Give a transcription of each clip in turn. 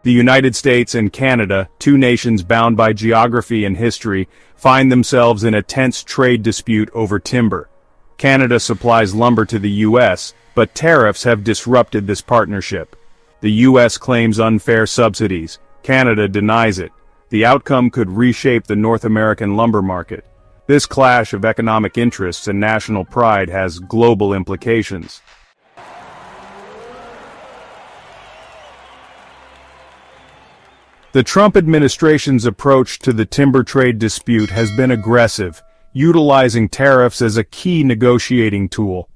The United States and Canada, two nations bound by geography and history, find themselves in a tense trade dispute over timber. Canada supplies lumber to the U.S., but tariffs have disrupted this partnership. The U.S. claims unfair subsidies. Canada denies it. The outcome could reshape the North American lumber market. This clash of economic interests and national pride has global implications. The Trump administration's approach to the timber trade dispute has been aggressive, utilizing tariffs as a key negotiating tool.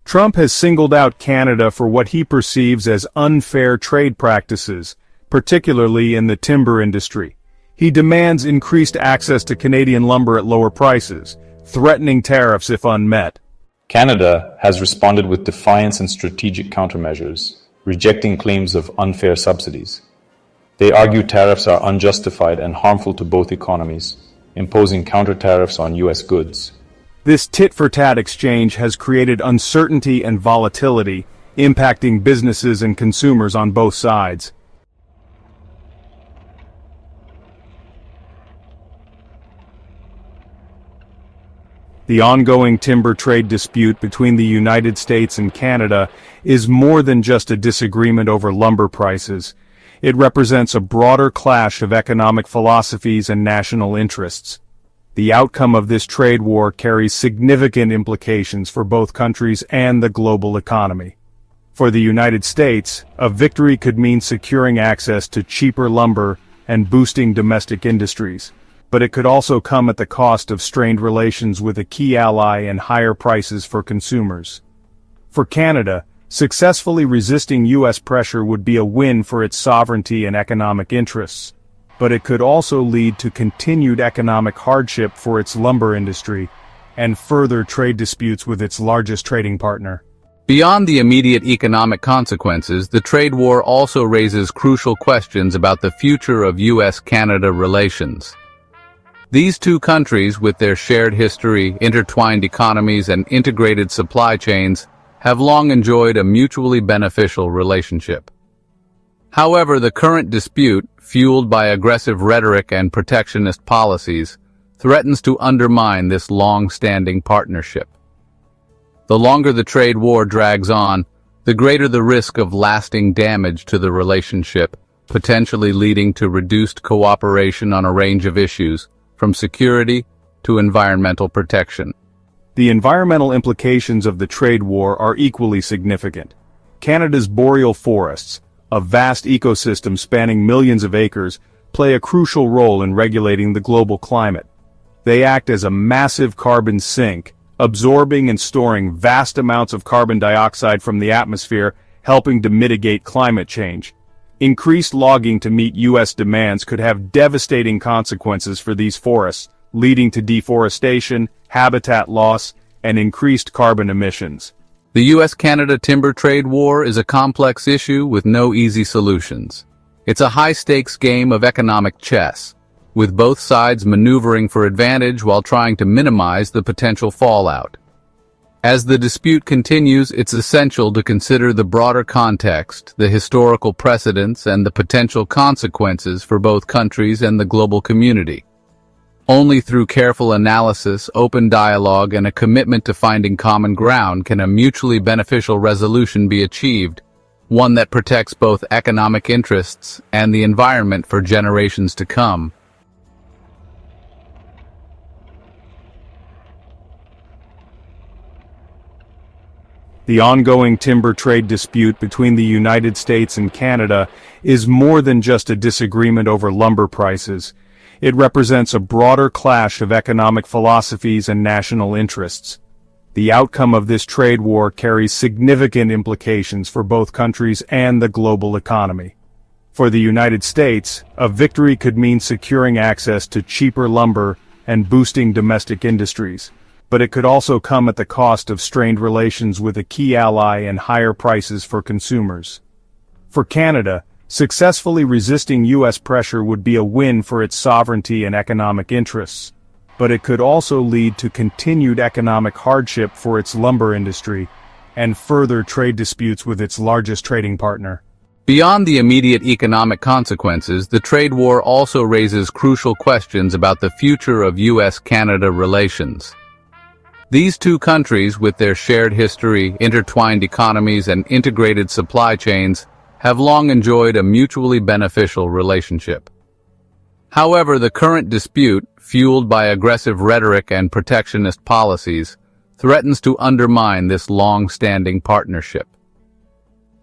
Trump has singled out Canada for what he perceives as unfair trade practices, particularly in the timber industry. He demands increased access to Canadian lumber at lower prices, threatening tariffs if unmet. Canada has responded with defiance and strategic countermeasures, rejecting claims of unfair subsidies. They argue tariffs are unjustified and harmful to both economies, imposing counter-tariffs on U.S. goods. This tit-for-tat exchange has created uncertainty and volatility, impacting businesses and consumers on both sides. The ongoing timber trade dispute between the United States and Canada is more than just a disagreement over lumber prices. It represents a broader clash of economic philosophies and national interests. The outcome of this trade war carries significant implications for both countries and the global economy. For the United States, a victory could mean securing access to cheaper lumber and boosting domestic industries, but it could also come at the cost of strained relations with a key ally and higher prices for consumers. For Canada, successfully resisting U.S. pressure would be a win for its sovereignty and economic interests, but it could also lead to continued economic hardship for its lumber industry and further trade disputes with its largest trading partner. Beyond the immediate economic consequences, the trade war also raises crucial questions about the future of U.S.-Canada relations. These two countries, with their shared history, intertwined economies, and integrated supply chains, have long enjoyed a mutually beneficial relationship. However, the current dispute, fueled by aggressive rhetoric and protectionist policies, threatens to undermine this long-standing partnership. The longer the trade war drags on, the greater the risk of lasting damage to the relationship, potentially leading to reduced cooperation on a range of issues, from security to environmental protection. The environmental implications of the trade war are equally significant. Canada's boreal forests, a vast ecosystem spanning millions of acres, play a crucial role in regulating the global climate. They act as a massive carbon sink, absorbing and storing vast amounts of carbon dioxide from the atmosphere, helping to mitigate climate change. Increased logging to meet U.S. demands could have devastating consequences for these forests, leading to deforestation, habitat loss, and increased carbon emissions. The U.S.-Canada timber trade war is a complex issue with no easy solutions. It's a high-stakes game of economic chess, with both sides maneuvering for advantage while trying to minimize the potential fallout. As the dispute continues, it's essential to consider the broader context, the historical precedents, and the potential consequences for both countries and the global community. Only through careful analysis, open dialogue, and a commitment to finding common ground can a mutually beneficial resolution be achieved, one that protects both economic interests and the environment for generations to come. The ongoing timber trade dispute between the United States and Canada is more than just a disagreement over lumber prices. It represents a broader clash of economic philosophies and national interests. The outcome of this trade war carries significant implications for both countries and the global economy. For the United States, a victory could mean securing access to cheaper lumber and boosting domestic industries, but it could also come at the cost of strained relations with a key ally and higher prices for consumers. For Canada, successfully resisting U.S. pressure would be a win for its sovereignty and economic interests, but it could also lead to continued economic hardship for its lumber industry and further trade disputes with its largest trading partner. Beyond the immediate economic consequences, the trade war also raises crucial questions about the future of US-Canada relations. These two countries, with their shared history, intertwined economies, and integrated supply chains, have long enjoyed a mutually beneficial relationship. However, the current dispute, fueled by aggressive rhetoric and protectionist policies, threatens to undermine this long-standing partnership.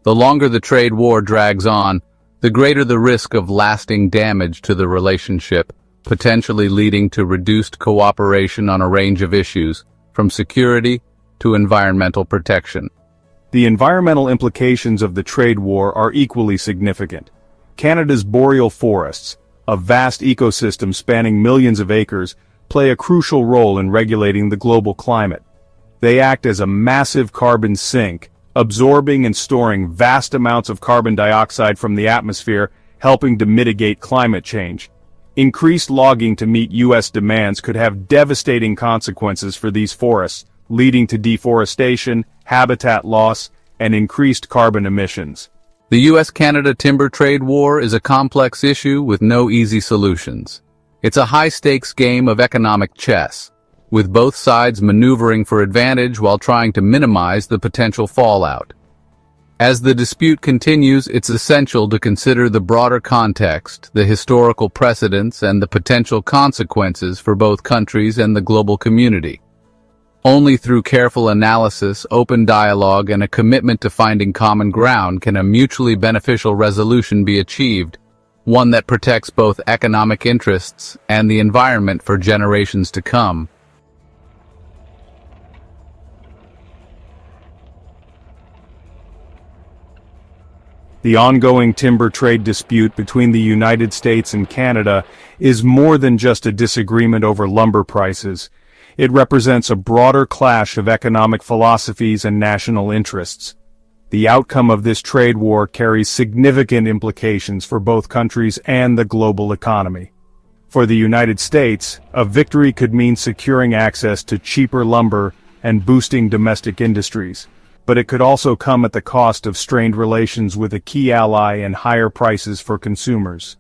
The longer the trade war drags on, the greater the risk of lasting damage to the relationship, potentially leading to reduced cooperation on a range of issues, from security to environmental protection. The environmental implications of the trade war are equally significant. Canada's boreal forests, a vast ecosystem spanning millions of acres, play a crucial role in regulating the global climate. They act as a massive carbon sink, absorbing and storing vast amounts of carbon dioxide from the atmosphere, helping to mitigate climate change. Increased logging to meet U.S. demands could have devastating consequences for these forests, leading to deforestation, habitat loss, and increased carbon emissions. The US-Canada timber trade war is a complex issue with no easy solutions. It's a high-stakes game of economic chess, with both sides maneuvering for advantage while trying to minimize the potential fallout. As the dispute continues, it's essential to consider the broader context, the historical precedents, and the potential consequences for both countries and the global community. Only through careful analysis, open dialogue, and a commitment to finding common ground can a mutually beneficial resolution be achieved, one that protects both economic interests and the environment for generations to come. The ongoing timber trade dispute between the United States and Canada is more than just a disagreement over lumber prices. It represents a broader clash of economic philosophies and national interests. The outcome of this trade war carries significant implications for both countries and the global economy. For the United States, a victory could mean securing access to cheaper lumber and boosting domestic industries, but it could also come at the cost of strained relations with a key ally and higher prices for consumers.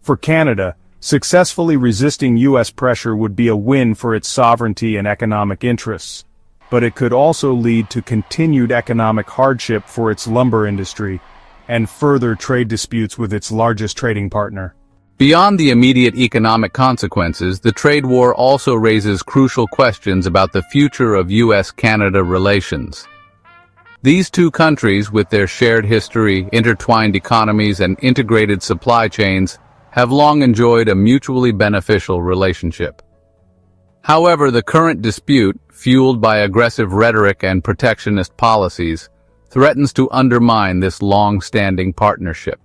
For Canada, successfully resisting U.S. pressure would be a win for its sovereignty and economic interests, but it could also lead to continued economic hardship for its lumber industry and further trade disputes with its largest trading partner. Beyond the immediate economic consequences, the trade war also raises crucial questions about the future of US-Canada relations. These two countries, with their shared history, intertwined economies, and integrated supply chains, have long enjoyed a mutually beneficial relationship. However, the current dispute, fueled by aggressive rhetoric and protectionist policies, threatens to undermine this long-standing partnership.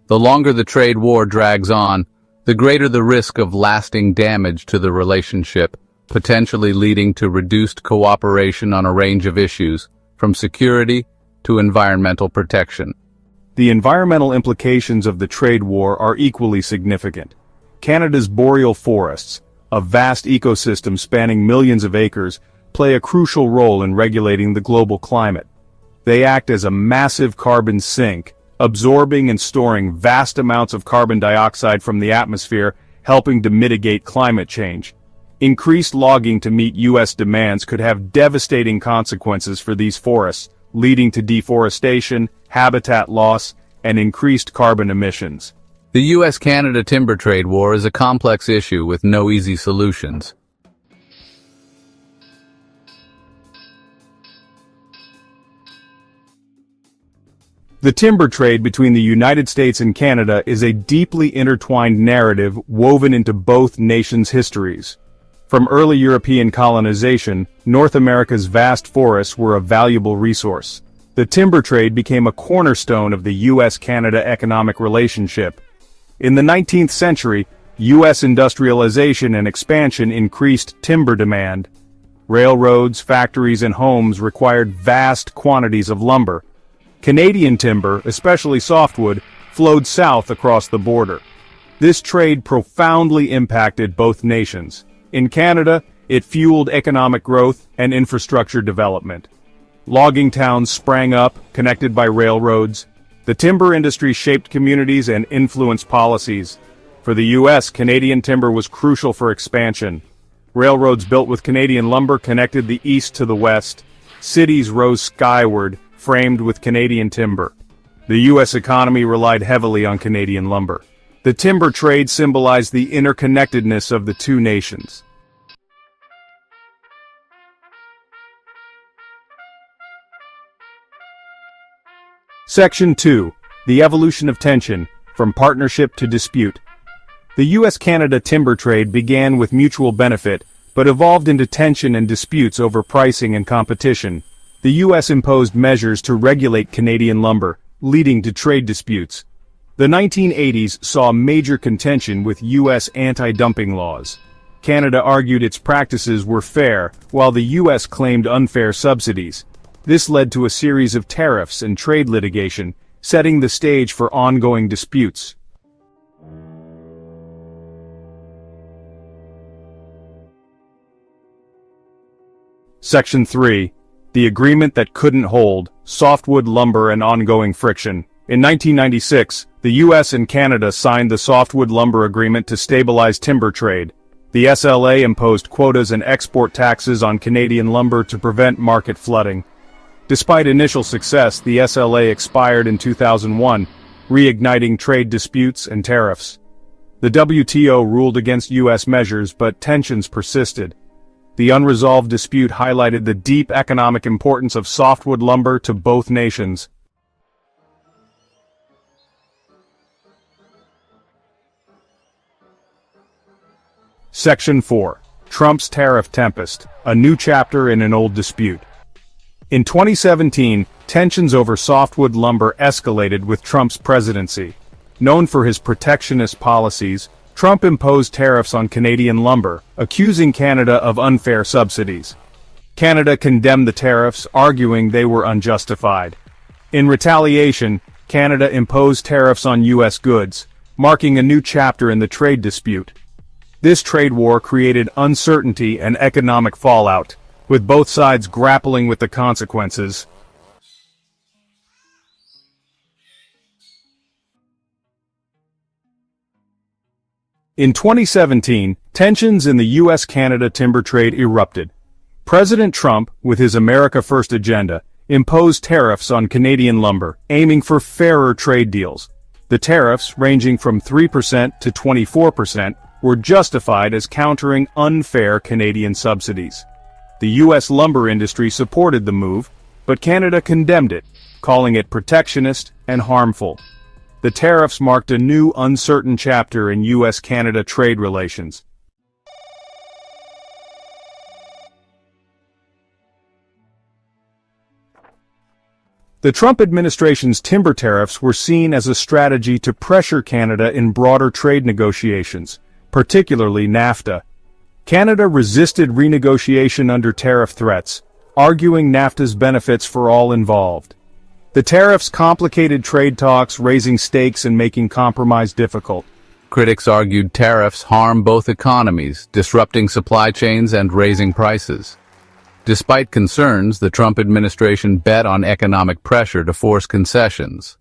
The longer the trade war drags on, the greater the risk of lasting damage to the relationship, potentially leading to reduced cooperation on a range of issues, from security to environmental protection. The environmental implications of the trade war are equally significant. Canada's boreal forests, a vast ecosystem spanning millions of acres, play a crucial role in regulating the global climate. They act as a massive carbon sink, absorbing and storing vast amounts of carbon dioxide from the atmosphere, helping to mitigate climate change. Increased logging to meet U.S. demands could have devastating consequences for these forests, leading to deforestation, habitat loss, and increased carbon emissions. The US-Canada timber trade war is a complex issue with no easy solutions. The timber trade between the United States and Canada is a deeply intertwined narrative woven into both nations' histories. From early European colonization, North America's vast forests were a valuable resource. The timber trade became a cornerstone of the U.S.-Canada economic relationship. In the 19th century, U.S. industrialization and expansion increased timber demand. Railroads, factories, and homes required vast quantities of lumber. Canadian timber, especially softwood, flowed south across the border. This trade profoundly impacted both nations. In Canada, it fueled economic growth and infrastructure development. Logging towns sprang up, connected by railroads. The timber industry shaped communities and influenced policies. For the U.S., Canadian timber was crucial for expansion. Railroads built with Canadian lumber connected the east to the west. Cities rose skyward, framed with Canadian timber. The U.S. economy relied heavily on Canadian lumber. The timber trade symbolized the interconnectedness of the two nations. Section 2. The Evolution of Tension, from Partnership to Dispute. The U.S.-Canada timber trade began with mutual benefit, but evolved into tension and disputes over pricing and competition. The U.S. imposed measures to regulate Canadian lumber, leading to trade disputes. The 1980s saw major contention with U.S. anti-dumping laws. Canada argued its practices were fair, while the U.S. claimed unfair subsidies. This led to a series of tariffs and trade litigation, setting the stage for ongoing disputes. Section 3. The Agreement That Couldn't Hold, Softwood Lumber and Ongoing Friction. In 1996, the U.S. and Canada signed the Softwood Lumber Agreement to stabilize timber trade. The SLA imposed quotas and export taxes on Canadian lumber to prevent market flooding. Despite initial success, the SLA expired in 2001, reigniting trade disputes and tariffs. The WTO ruled against U.S. measures, but tensions persisted. The unresolved dispute highlighted the deep economic importance of softwood lumber to both nations. Section 4. Trump's Tariff Tempest, a new chapter in an old dispute. In 2017, tensions over softwood lumber escalated with Trump's presidency. Known for his protectionist policies, Trump imposed tariffs on Canadian lumber, accusing Canada of unfair subsidies. Canada condemned the tariffs, arguing they were unjustified. In retaliation, Canada imposed tariffs on U.S. goods, marking a new chapter in the trade dispute. This trade war created uncertainty and economic fallout, with both sides grappling with the consequences. In 2017, tensions in the U.S.-Canada timber trade erupted. President Trump, with his America First agenda, imposed tariffs on Canadian lumber, aiming for fairer trade deals. The tariffs, ranging from 3% to 24%, were justified as countering unfair Canadian subsidies. The U.S. lumber industry supported the move, but Canada condemned it, calling it protectionist and harmful. The tariffs marked a new, uncertain chapter in U.S.-Canada trade relations. The Trump administration's timber tariffs were seen as a strategy to pressure Canada in broader trade negotiations, particularly NAFTA. Canada resisted renegotiation under tariff threats, arguing NAFTA's benefits for all involved. The tariffs complicated trade talks, raising stakes and making compromise difficult. Critics argued tariffs harm both economies, disrupting supply chains and raising prices. Despite concerns, the Trump administration bet on economic pressure to force concessions.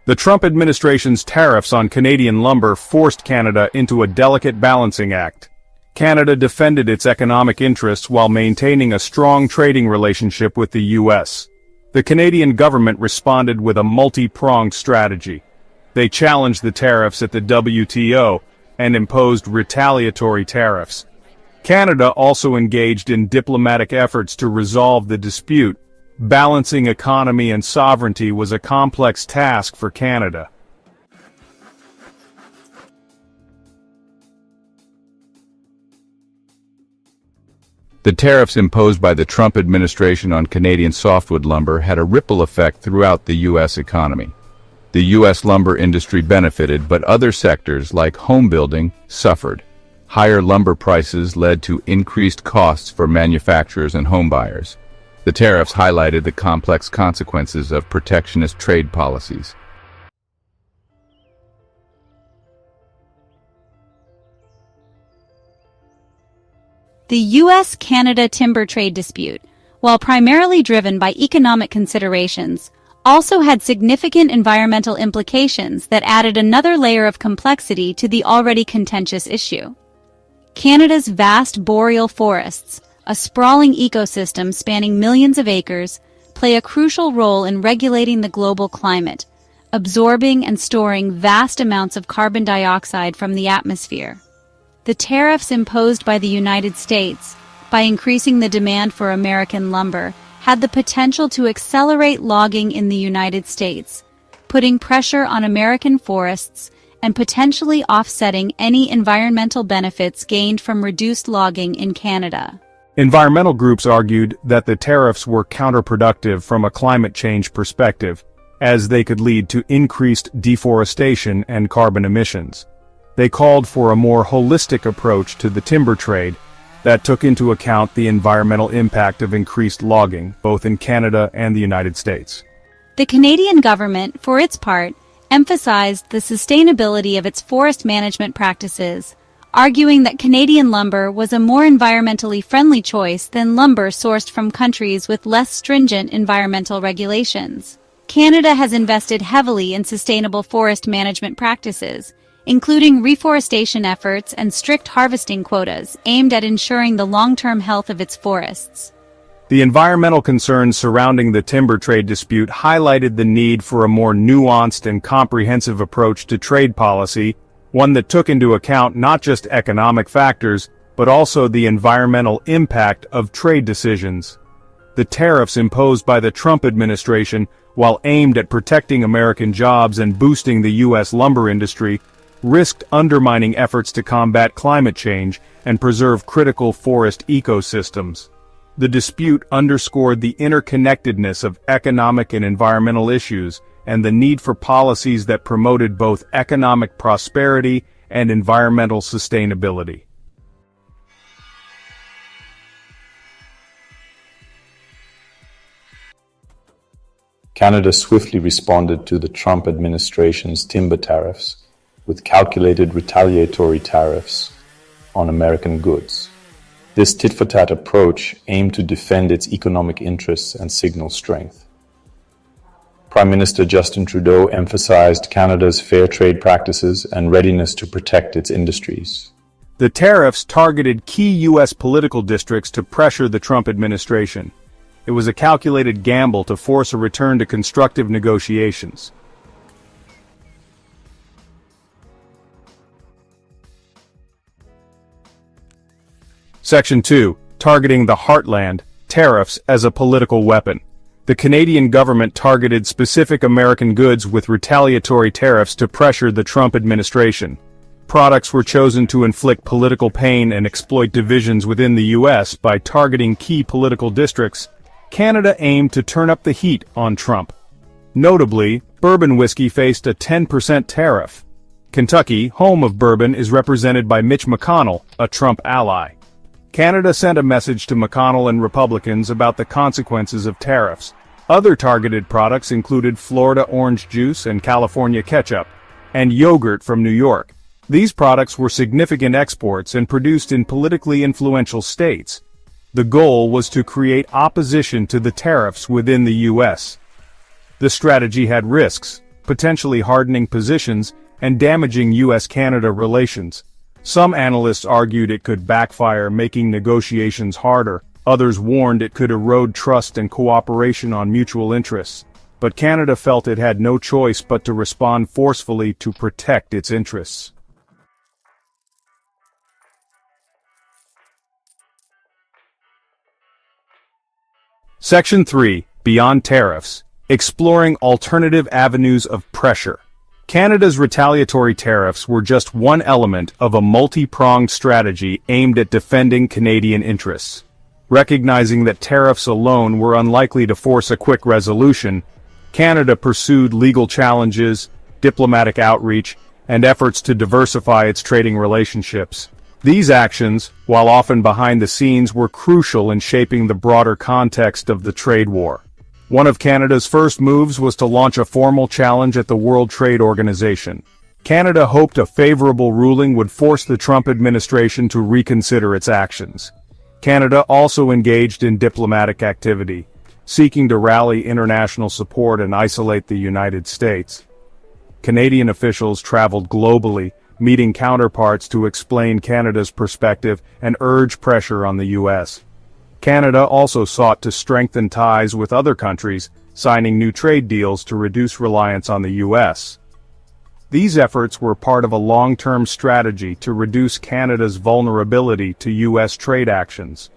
The Trump administration's tariffs on Canadian lumber forced Canada into a delicate balancing act. Canada defended its economic interests while maintaining a strong trading relationship with the U.S. The Canadian government responded with a multi-pronged strategy. They challenged the tariffs at the WTO and imposed retaliatory tariffs. Canada also engaged in diplomatic efforts to resolve the dispute. Balancing economy and sovereignty was a complex task for Canada. The tariffs imposed by the Trump administration on Canadian softwood lumber had a ripple effect throughout the U.S. economy. The U.S. lumber industry benefited, but other sectors, like home building, suffered. Higher lumber prices led to increased costs for manufacturers and homebuyers. The tariffs highlighted the complex consequences of protectionist trade policies. The U.S.-Canada timber trade dispute, while primarily driven by economic considerations, also had significant environmental implications that added another layer of complexity to the already contentious issue. Canada's vast boreal forests, a sprawling ecosystem spanning millions of acres, play a crucial role in regulating the global climate, absorbing and storing vast amounts of carbon dioxide from the atmosphere. The tariffs imposed by the United States, by increasing the demand for American lumber, had the potential to accelerate logging in the United States, putting pressure on American forests and potentially offsetting any environmental benefits gained from reduced logging in Canada. Environmental groups argued that the tariffs were counterproductive from a climate change perspective, as they could lead to increased deforestation and carbon emissions. They called for a more holistic approach to the timber trade that took into account the environmental impact of increased logging, both in Canada and the United States. The Canadian government, for its part, emphasized the sustainability of its forest management practices, arguing that Canadian lumber was a more environmentally friendly choice than lumber sourced from countries with less stringent environmental regulations. Canada has invested heavily in sustainable forest management practices, including reforestation efforts and strict harvesting quotas aimed at ensuring the long-term health of its forests. The environmental concerns surrounding the timber trade dispute highlighted the need for a more nuanced and comprehensive approach to trade policy, one that took into account not just economic factors, but also the environmental impact of trade decisions. The tariffs imposed by the Trump administration, while aimed at protecting American jobs and boosting the U.S. lumber industry, risked undermining efforts to combat climate change and preserve critical forest ecosystems. The dispute underscored the interconnectedness of economic and environmental issues and the need for policies that promoted both economic prosperity and environmental sustainability. Canada swiftly responded to the Trump administration's timber tariffs with calculated retaliatory tariffs on American goods. This tit-for-tat approach aimed to defend its economic interests and signal strength. Prime Minister Justin Trudeau emphasized Canada's fair trade practices and readiness to protect its industries. The tariffs targeted key U.S. political districts to pressure the Trump administration. It was a calculated gamble to force a return to constructive negotiations. Section 2. Targeting the Heartland, Tariffs as a Political Weapon. The Canadian government targeted specific American goods with retaliatory tariffs to pressure the Trump administration. Products were chosen to inflict political pain and exploit divisions within the U.S. by targeting key political districts. Canada aimed to turn up the heat on Trump. Notably, bourbon whiskey faced a 10% tariff. Kentucky, home of bourbon, is represented by Mitch McConnell, a Trump ally. Canada sent a message to McConnell and Republicans about the consequences of tariffs. Other targeted products included Florida orange juice and California ketchup, and yogurt from New York. These products were significant exports and produced in politically influential states. The goal was to create opposition to the tariffs within the U.S. The strategy had risks, potentially hardening positions and damaging U.S.-Canada relations. Some analysts argued it could backfire, making negotiations harder. Others warned it could erode trust and cooperation on mutual interests. But Canada felt it had no choice but to respond forcefully to protect its interests. Section 3. Beyond Tariffs. Exploring Alternative Avenues of Pressure. Canada's retaliatory tariffs were just one element of a multi-pronged strategy aimed at defending Canadian interests. Recognizing that tariffs alone were unlikely to force a quick resolution, Canada pursued legal challenges, diplomatic outreach, and efforts to diversify its trading relationships. These actions, while often behind the scenes, were crucial in shaping the broader context of the trade war. One of Canada's first moves was to launch a formal challenge at the World Trade Organization. Canada hoped a favorable ruling would force the Trump administration to reconsider its actions. Canada also engaged in diplomatic activity, seeking to rally international support and isolate the United States. Canadian officials traveled globally, meeting counterparts to explain Canada's perspective and urge pressure on the U.S. Canada also sought to strengthen ties with other countries, signing new trade deals to reduce reliance on the U.S. These efforts were part of a long-term strategy to reduce Canada's vulnerability to U.S. trade actions.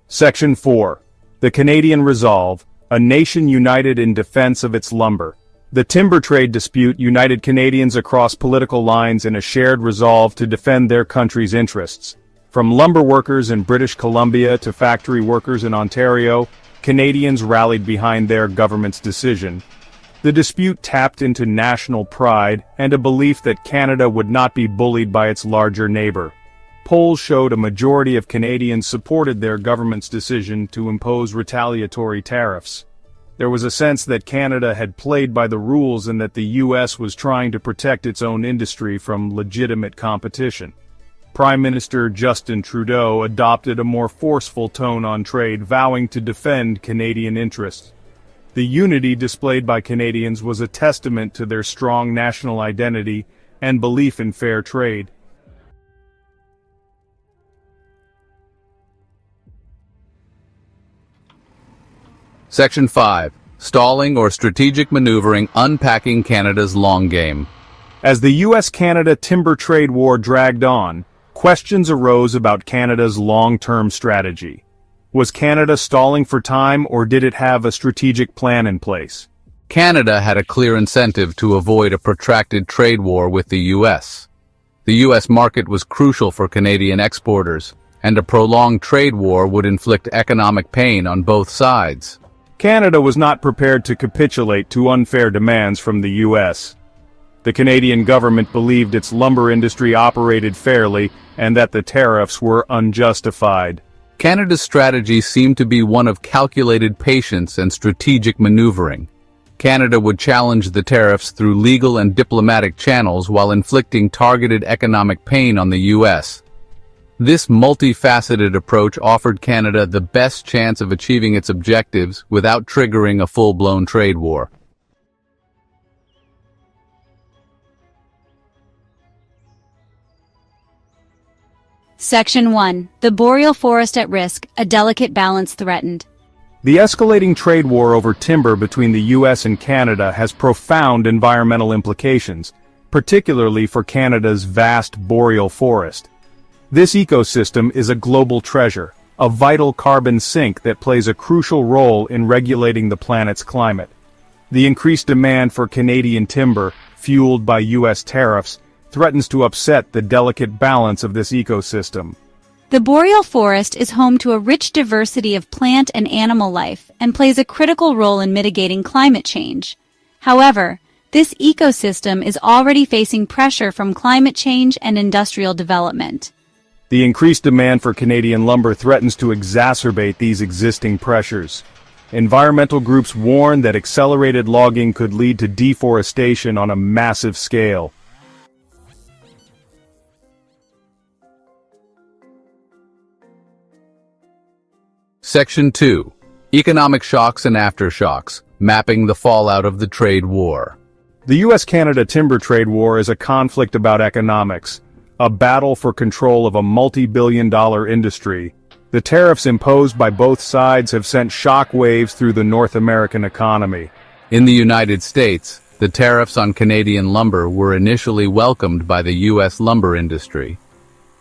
Section 4. The Canadian Resolve, a nation united in defense of its lumber. The timber trade dispute united Canadians across political lines in a shared resolve to defend their country's interests. From lumber workers in British Columbia to factory workers in Ontario, Canadians rallied behind their government's decision. The dispute tapped into national pride and a belief that Canada would not be bullied by its larger neighbor. Polls showed a majority of Canadians supported their government's decision to impose retaliatory tariffs. There was a sense that Canada had played by the rules and that the U.S. was trying to protect its own industry from legitimate competition. Prime Minister Justin Trudeau adopted a more forceful tone on trade, vowing to defend Canadian interests. The unity displayed by Canadians was a testament to their strong national identity and belief in fair trade. Section 5. Stalling or strategic maneuvering, unpacking Canada's long game. As the U.S.-Canada timber trade war dragged on, questions arose about Canada's long-term strategy. Was Canada stalling for time, or did it have a strategic plan in place? Canada had a clear incentive to avoid a protracted trade war with the U.S. The U.S. market was crucial for Canadian exporters, and a prolonged trade war would inflict economic pain on both sides. Canada was not prepared to capitulate to unfair demands from the U.S. The Canadian government believed its lumber industry operated fairly and that the tariffs were unjustified. Canada's strategy seemed to be one of calculated patience and strategic maneuvering. Canada would challenge the tariffs through legal and diplomatic channels while inflicting targeted economic pain on the U.S. This multifaceted approach offered Canada the best chance of achieving its objectives without triggering a full-blown trade war. Section 1. The boreal forest at risk, a delicate balance threatened. The escalating trade war over timber between the U.S. and Canada has profound environmental implications, particularly for Canada's vast boreal forest. This ecosystem is a global treasure, a vital carbon sink that plays a crucial role in regulating the planet's climate. The increased demand for Canadian timber, fueled by U.S. tariffs, threatens to upset the delicate balance of this ecosystem. The boreal forest is home to a rich diversity of plant and animal life and plays a critical role in mitigating climate change. However, this ecosystem is already facing pressure from climate change and industrial development. The increased demand for Canadian lumber threatens to exacerbate these existing pressures. Environmental groups warn that accelerated logging could lead to deforestation on a massive scale. Section 2. Economic shocks and aftershocks, mapping the fallout of the trade war. The U.S.-Canada timber trade war is a conflict about economics, a battle for control of a multi-billion-dollar industry. The tariffs imposed by both sides have sent shockwaves through the North American economy. In the United States, the tariffs on Canadian lumber were initially welcomed by the U.S. lumber industry.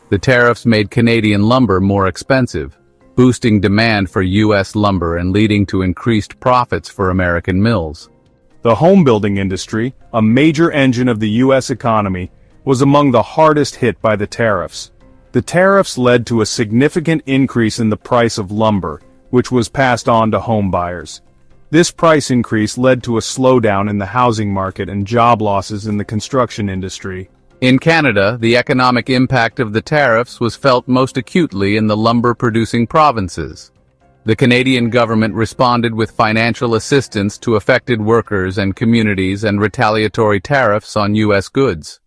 The tariffs made Canadian lumber more expensive, boosting demand for U.S. lumber and leading to increased profits for American mills. The home building industry, a major engine of the U.S. economy, was among the hardest hit by the tariffs. The tariffs led to a significant increase in the price of lumber, which was passed on to home buyers. This price increase led to a slowdown in the housing market and job losses in the construction industry. In Canada, the economic impact of the tariffs was felt most acutely in the lumber-producing provinces. The Canadian government responded with financial assistance to affected workers and communities and retaliatory tariffs on U.S. goods.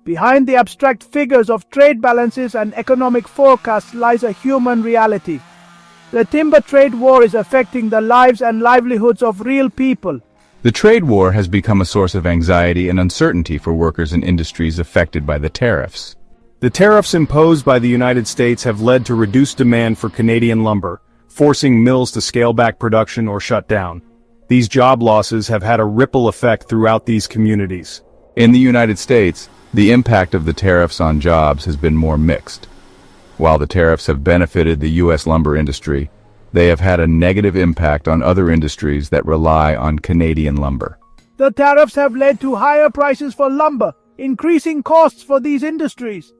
Behind the abstract figures of trade balances and economic forecasts lies a human reality. The timber trade war is affecting the lives and livelihoods of real people. The trade war has become a source of anxiety and uncertainty for workers and industries affected by the tariffs. The tariffs imposed by the United States have led to reduced demand for Canadian lumber, forcing mills to scale back production or shut down. These job losses have had a ripple effect throughout these communities. In the United States, the impact of the tariffs on jobs has been more mixed. While the tariffs have benefited the U.S. lumber industry, they have had a negative impact on other industries that rely on Canadian lumber. The tariffs have led to higher prices for lumber, increasing costs for these industries.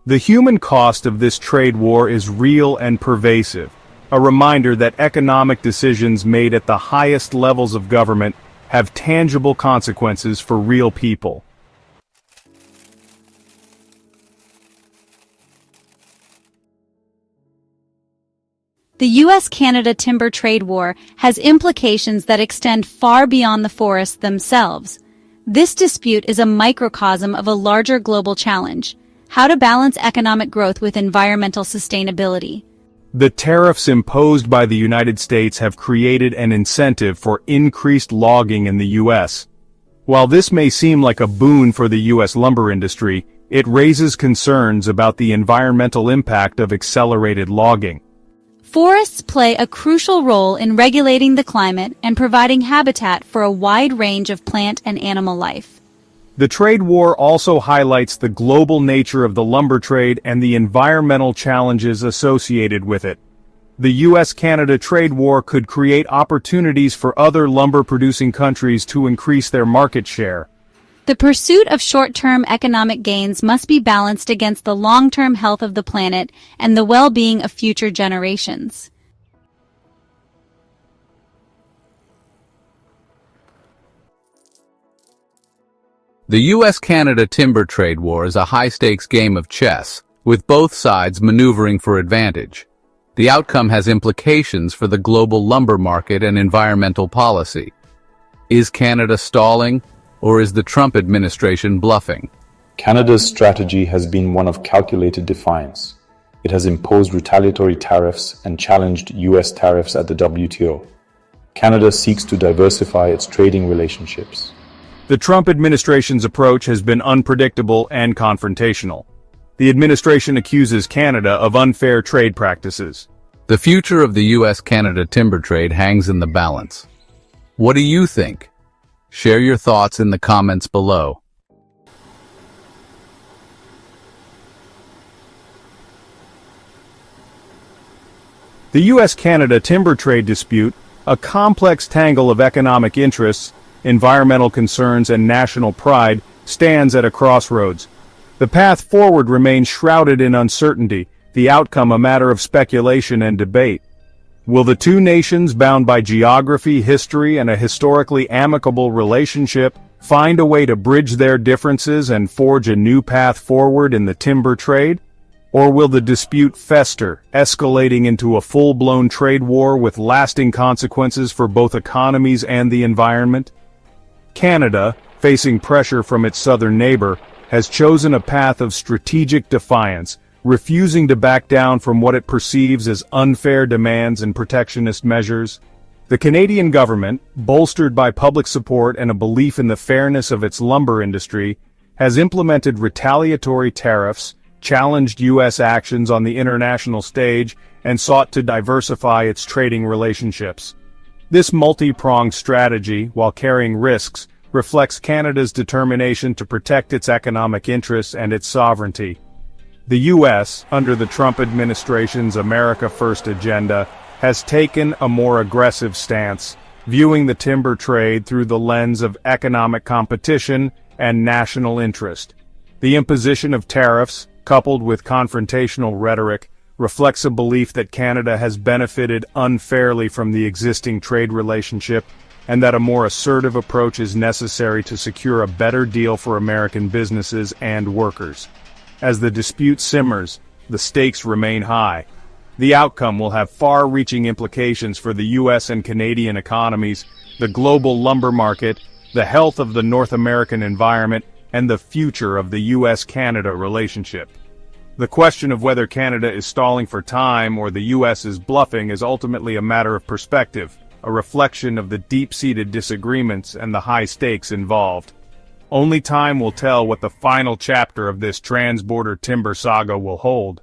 The human cost of this trade war is real and pervasive, a reminder that economic decisions made at the highest levels of government have tangible consequences for real people. The U.S.-Canada timber trade war has implications that extend far beyond the forests themselves. This dispute is a microcosm of a larger global challenge: how to balance economic growth with environmental sustainability. The tariffs imposed by the United States have created an incentive for increased logging in the U.S. While this may seem like a boon for the U.S. lumber industry, it raises concerns about the environmental impact of accelerated logging. Forests play a crucial role in regulating the climate and providing habitat for a wide range of plant and animal life. The trade war also highlights the global nature of the lumber trade and the environmental challenges associated with it. The U.S.-Canada trade war could create opportunities for other lumber-producing countries to increase their market share. The pursuit of short-term economic gains must be balanced against the long-term health of the planet and the well-being of future generations. The U.S.-Canada timber trade war is a high-stakes game of chess, with both sides maneuvering for advantage. The outcome has implications for the global lumber market and environmental policy. Is Canada stalling, or is the Trump administration bluffing? Canada's strategy has been one of calculated defiance. It has imposed retaliatory tariffs and challenged U.S. tariffs at the WTO. Canada seeks to diversify its trading relationships. The Trump administration's approach has been unpredictable and confrontational. The administration accuses Canada of unfair trade practices. The future of the U.S.-Canada timber trade hangs in the balance. What do you think? Share your thoughts in the comments below. The U.S.-Canada timber trade dispute, a complex tangle of economic interests, environmental concerns, and national pride, stands at a crossroads. The path forward remains shrouded in uncertainty, the outcome a matter of speculation and debate. Will the two nations, bound by geography, history, and a historically amicable relationship, find a way to bridge their differences and forge a new path forward in the timber trade? Or will the dispute fester, escalating into a full-blown trade war with lasting consequences for both economies and the environment? Canada, facing pressure from its southern neighbor, has chosen a path of strategic defiance, refusing to back down from what it perceives as unfair demands and protectionist measures. The Canadian government, bolstered by public support and a belief in the fairness of its lumber industry, has implemented retaliatory tariffs, challenged U.S. actions on the international stage, and sought to diversify its trading relationships. This multi-pronged strategy, while carrying risks, reflects Canada's determination to protect its economic interests and its sovereignty. The U.S., under the Trump administration's America First agenda, has taken a more aggressive stance, viewing the timber trade through the lens of economic competition and national interest. The imposition of tariffs, coupled with confrontational rhetoric, reflects a belief that Canada has benefited unfairly from the existing trade relationship and that a more assertive approach is necessary to secure a better deal for American businesses and workers. As the dispute simmers, the stakes remain high. The outcome will have far-reaching implications for the U.S. and Canadian economies, the global lumber market, the health of the North American environment, and the future of the U.S.-Canada relationship. The question of whether Canada is stalling for time or the U.S. is bluffing is ultimately a matter of perspective, a reflection of the deep-seated disagreements and the high stakes involved. Only time will tell what the final chapter of this trans-border timber saga will hold.